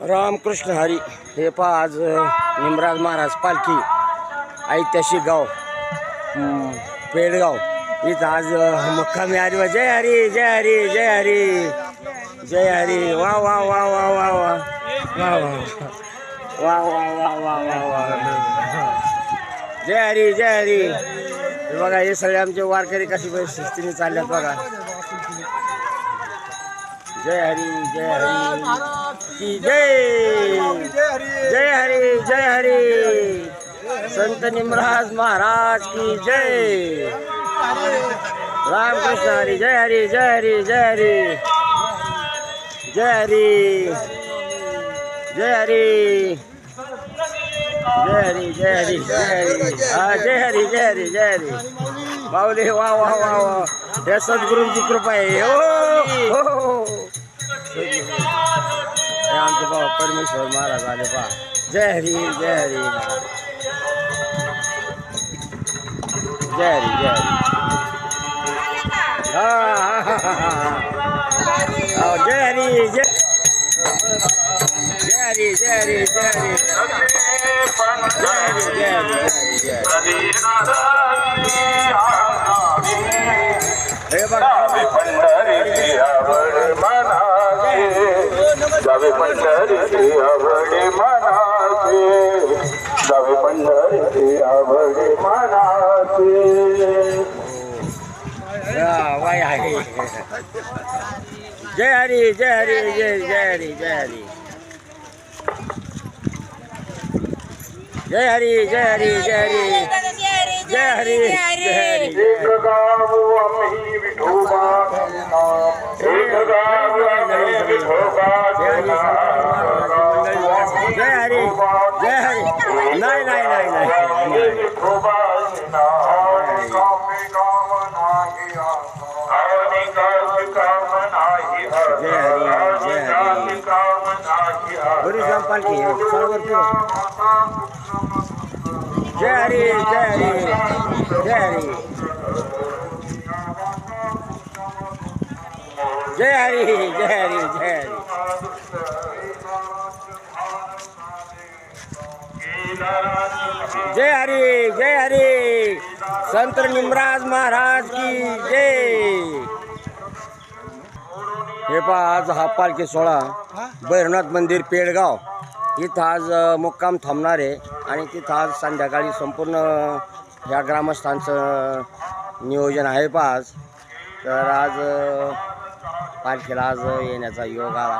रामकृष्ण हरी. हे पहा आज निमराज महाराज पालखी ऐतिहासिक गाव पेडगाव इथं आज मुक्कामी आली. जय हरी जय हरी जय हरी जय हरी. वा वा वा वा वा वा वा वा वा वा वा वा वा. जय हरी जय हरी. बघा हे सगळे आमचे वारकरी कशी शिस्तीने चालल्यात बघा. जय हरी जय हरी की जय. जय हरी जय हरी. संत निमराज महाराज की जय. रामकृष्ण हरी. जय हरी जय हरी जय हरी जय हरी जय हरी जय हरी जय हरी जय हरी. हा जय हरी जय हरी जय हरी. माऊली वा वा वा वा. या सद्गुरूंची कृपा आहे. हो आमचे बाबा परमेश्वर महाराज आले पहा. जय हरी जय हरी जय हरी जय हरी. जय हरी जय जय हरी जय हरी जय हरी जय हरी जय हरी जय हरी. हे बघा पंढरीची आवड मनाचे, जावे पंढरीची आवड मनाचे, जावे पंढरीची आवड मनाचे. वाय आहे. जय हरी जय हरी जय जय हरी जय हरी जय हरी जय हरी जय हरी जय हरी जय हरी. एक गाव आम्ही विठोबा, एक गाव आम्ही विठोबा. जय हरी जय हरी. नाही नाही नाही नाही. विठोबा जय हरी जय हरी. बरी जाम पालखी सरोवर जय हरी जय हरी जय हरी जय हरी जय हरी जय हरी. जय हरी जय हरी. संत निमराज महाराज की जय. हे पहा आज हा पालखी सोहळा भैरवनाथ मंदिर पेडगाव इथं आज मुक्काम थांबणार आहे आणि तिथं आज संध्याकाळी संपूर्ण ह्या ग्रामस्थांचं नियोजन आहे पहा आज. तर आज पालखीला आज येण्याचा योग आला.